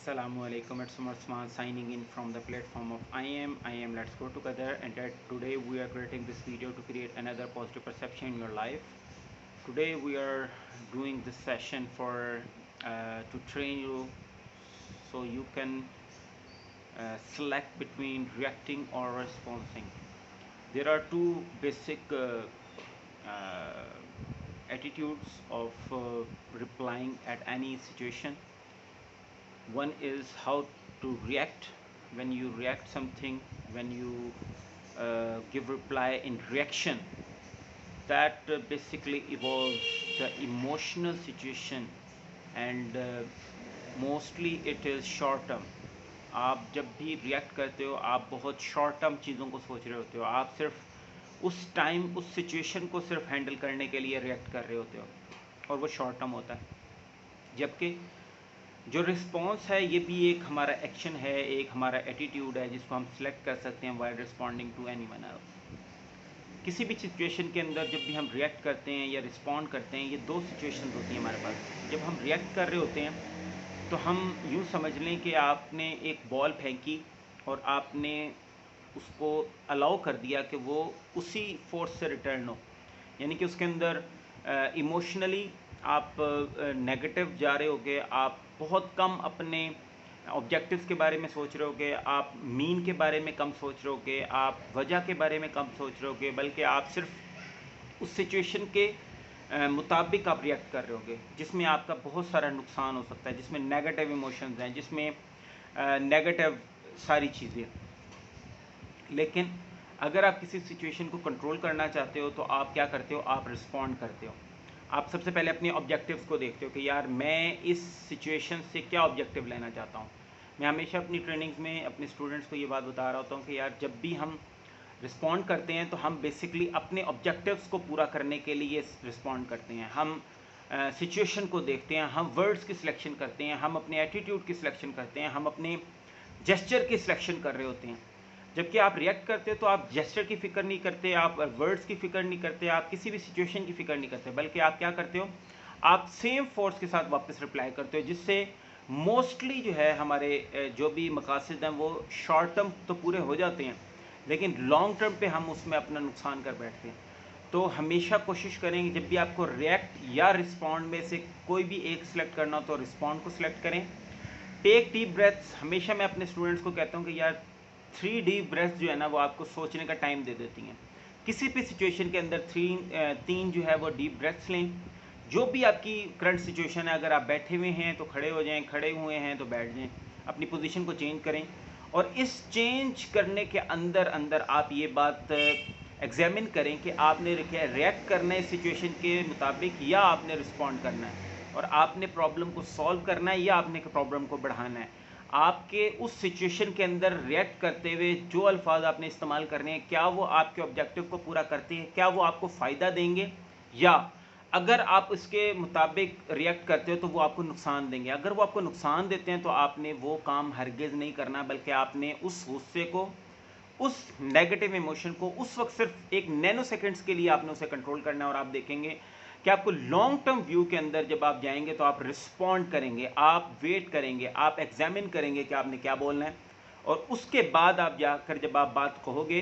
Assalamu alaikum, it's Umar Usman signing in from the platform of I am Let's Go Together, and that today we are creating this video to create another positive perception in your life. Today we are doing this session for to train you so you can select between reacting or responding. There are two basic uh, attitudes of replying at any situation. One is how to react when you react something, when you give reply in reaction. That basically evolves the emotional situation, and mostly it is short term. आप जब भी react करते हो आप बहुत short term चीज़ों को सोच रहे होते हो, आप सिर्फ उस टाइम उस सिचुएशन को सिर्फ हैंडल करने के लिए रिएक्ट कर रहे होते हो, और वो शॉर्ट टर्म होता है. जबकि जो रिस्पॉन्स है ये भी एक हमारा एक्शन है, एक हमारा एटीट्यूड है जिसको हम सिलेक्ट कर सकते हैं while responding to any one else. किसी भी सिचुएशन के अंदर जब भी हम रिएक्ट करते हैं या रिस्पॉन्ड करते हैं, ये दो सिचुएशन होती हैं हमारे पास. जब हम रिएक्ट कर रहे होते हैं तो हम यूँ समझ लें कि आपने एक बॉल फेंकी और आपने उसको अलाउ कर दिया कि वो उसी फोर्स से रिटर्न हो, यानी कि उसके अंदर इमोशनली आप नेगेटिव जा रहे होगे, आप बहुत कम अपने ऑब्जेक्टिव्स के बारे में सोच रहे होगे, आप मीन के बारे में कम सोच रहे होगे, आप वजह के बारे में कम सोच रहे होगे, बल्कि आप सिर्फ उस सिचुएशन के मुताबिक आप रिएक्ट कर रहे होगे जिसमें आपका बहुत सारा नुकसान हो सकता है, जिसमें नेगेटिव इमोशंस हैं, जिसमें नेगेटिव सारी चीज़ें. लेकिन अगर आप किसी सिचुएशन को कंट्रोल करना चाहते हो तो आप क्या करते हो, आप रिस्पॉन्ड करते हो. आप सबसे पहले अपने ऑब्जेक्टिव्स को देखते हो कि यार मैं इस सिचुएशन से क्या ऑब्जेक्टिव लेना चाहता हूँ. मैं हमेशा अपनी ट्रेनिंग्स में अपने स्टूडेंट्स को ये बात बता रहा होता हूँ कि यार जब भी हम रिस्पॉन्ड करते हैं तो हम बेसिकली अपने ऑब्जेक्टिव्स को पूरा करने के लिए रिस्पॉन्ड करते हैं. हम सिचुएशन को देखते हैं, हम वर्ड्स की सिलेक्शन करते हैं, हम अपने एटीट्यूड की सिलेक्शन करते हैं, हम अपने जेस्चर की सिलेक्शन कर रहे होते हैं. जबकि आप रिएक्ट करते हो तो आप जेस्चर की फ़िक्र नहीं करते, आप वर्ड्स की फ़िक्र नहीं करते, आप किसी भी सिचुएशन की फ़िक्र नहीं करते, बल्कि आप क्या करते हो, आप सेम फोर्स के साथ वापस रिप्लाई करते हो, जिससे मोस्टली जो है हमारे जो भी मकासद हैं वो शॉर्ट टर्म तो पूरे हो जाते हैं, लेकिन लॉन्ग टर्म पे हम उसमें अपना नुकसान कर बैठते हैं. तो हमेशा कोशिश करेंगे जब भी आपको रिएक्ट या रिस्पॉन्ड में से कोई भी एक सिलेक्ट करना हो तो रिस्पॉन्ड को सिलेक्ट करें. Take deep breaths. हमेशा मैं अपने स्टूडेंट्स को कहता हूँ कि यार 3 डीप ब्रेथ्स जो है ना वो आपको सोचने का टाइम दे देती हैं. किसी भी सिचुएशन के अंदर तीन जो है वो डीप ब्रेथ्स लें. जो भी आपकी करंट सिचुएशन है, अगर आप बैठे हुए हैं तो खड़े हो जाएं, खड़े हुए हैं तो बैठ जाएं, अपनी पोजीशन को चेंज करें. और इस चेंज करने के अंदर अंदर आप ये बात एग्जामिन करें कि आपने रिएक्ट करना है सिचुएशन के मुताबिक या आपने रिस्पॉन्ड करना है, और आपने प्रॉब्लम को सॉल्व करना है या आपने प्रॉब्लम को बढ़ाना है. आपके उस सिचुएशन के अंदर रिएक्ट करते हुए जो अल्फाज आपने इस्तेमाल करने हैं, क्या वो आपके ऑब्जेक्टिव को पूरा करते हैं, क्या वो आपको फ़ायदा देंगे, या अगर आप इसके मुताबिक रिएक्ट करते हो तो वो आपको नुकसान देंगे. अगर वो आपको नुकसान देते हैं तो आपने वो काम हरगिज़ नहीं करना, बल्कि आपने उस गुस्से को, उस नेगेटिव इमोशन को उस वक्त सिर्फ एक नैनो सेकेंड्स के लिए आपने उसे कंट्रोल करना है. और आप देखेंगे कि आपको लॉन्ग टर्म व्यू के अंदर जब आप जाएंगे तो आप रिस्पॉन्ड करेंगे, आप वेट करेंगे, आप एग्जामिन करेंगे कि आपने क्या बोलना है, और उसके बाद आप जाकर जब आप बात कहोगे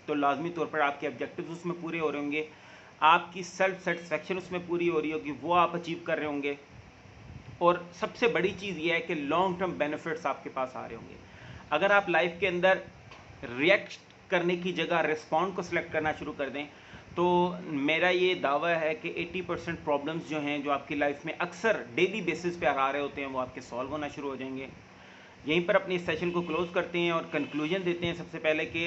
तो लाजमी तौर पर आपके ऑब्जेक्टिव्स उसमें पूरे हो रहे होंगे, आपकी सेल्फ सेटिस्फेक्शन उसमें पूरी हो रही होगी, वो आप अचीव कर रहे होंगे, और सबसे बड़ी चीज़ ये है कि लॉन्ग टर्म बेनिफिट्स आपके पास आ रहे होंगे. अगर आप लाइफ के अंदर रिएक्ट करने की जगह रिस्पॉन्ड को सिलेक्ट करना शुरू कर दें तो मेरा ये दावा है कि 80% प्रॉब्लम्स जो हैं जो आपकी लाइफ में अक्सर डेली बेसिस पे आ रहे होते हैं वो आपके सॉल्व होना शुरू हो जाएंगे. यहीं पर अपने इस सेशन को क्लोज़ करते हैं और कंक्लूजन देते हैं सबसे पहले कि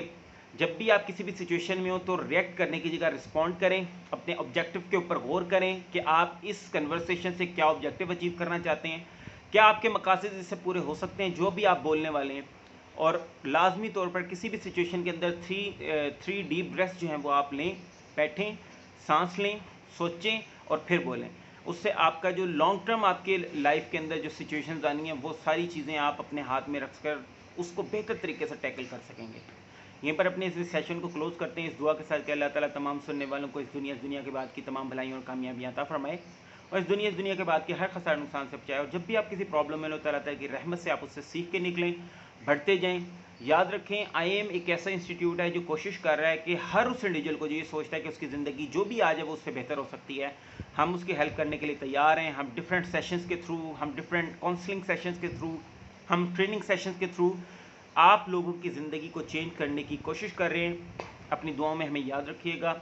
जब भी आप किसी भी सिचुएशन में हो तो रिएक्ट करने की जगह रिस्पॉन्ड करें. अपने ऑब्जेक्टिव के ऊपर गौर करें कि आप इस कन्वर्सेशन से क्या ऑब्जेक्टिव अचीव करना चाहते हैं, क्या आपके मकासद इससे पूरे हो सकते हैं जो भी आप बोलने वाले हैं. और लाजमी तौर पर किसी भी सिचुएशन के अंदर थ्री डीप ब्रेथ्स जो हैं वो आप लें, बैठें, सांस लें, सोचें और फिर बोलें. उससे आपका जो लॉन्ग टर्म आपके लाइफ के अंदर जो सिचुएशंस आनी हैं वो सारी चीज़ें आप अपने हाथ में रख कर उसको बेहतर तरीके से टैकल कर सकेंगे. यहीं पर अपने इस सेशन को क्लोज़ करते हैं इस दुआ के साथ कि अल्लाह ताला तमाम सुनने वालों को इस दुनिया के बाद की तमाम भलाइयों और कामयाबियाँ अता फरमाए. और इस दुनिया के बाद के हर खसार नुकसान से बचाए। और जब भी आप किसी प्रॉब्लम में, अल्लाह ताला की रहमत से आप उससे सीख के निकलें, बढ़ते जाएं। याद रखें, IIM एक ऐसा इंस्टीट्यूट है जो कोशिश कर रहा है कि हर उस इंडिविजुअल को जो ये सोचता है कि उसकी ज़िंदगी जो भी आज है वो उससे बेहतर हो सकती है, हम उसकी हेल्प करने के लिए तैयार हैं। हम डिफरेंट सेशंस के थ्रू, हम डिफरेंट काउंसलिंग सेशंस के थ्रू, हम ट्रेनिंग सेशंस के थ्रू आप लोगों की ज़िंदगी को चेंज करने की कोशिश कर रहे हैं। अपनी दुआओं में हमें याद रखिएगा।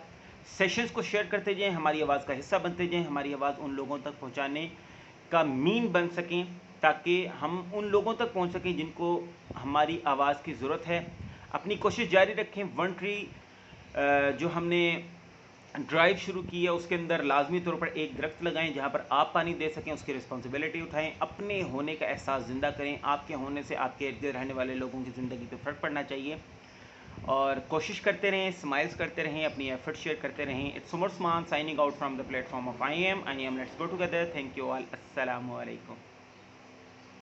सेशंस को शेयर करते जाएं, हमारी आवाज़ का हिस्सा बनते जाएं, हमारी आवाज़ उन लोगों तक पहुंचाने का मीन बन सकें, ताकि हम उन लोगों तक पहुंच सकें जिनको हमारी आवाज़ की ज़रूरत है। अपनी कोशिश जारी रखें। वन ट्री जो हमने ड्राइव शुरू की है उसके अंदर लाजमी तौर पर एक दरख्त लगाएं जहाँ पर आप पानी दे सकें, उसकी रिस्पॉन्सिबिलिटी उठाएं, अपने होने का एहसास ज़िंदा करें। आपके होने से आपके इर्द गिर्द रहने वाले लोगों की ज़िंदगी पे फ़र्क पड़ना चाहिए। और कोशिश करते रहें, स्माइल्स करते रहें, अपनी एफर्ट शेयर करते रहें। It's Umar Usman signing out from the platform of IIM। Let's go together. Thank you all. अस्सलामु अलैकुम।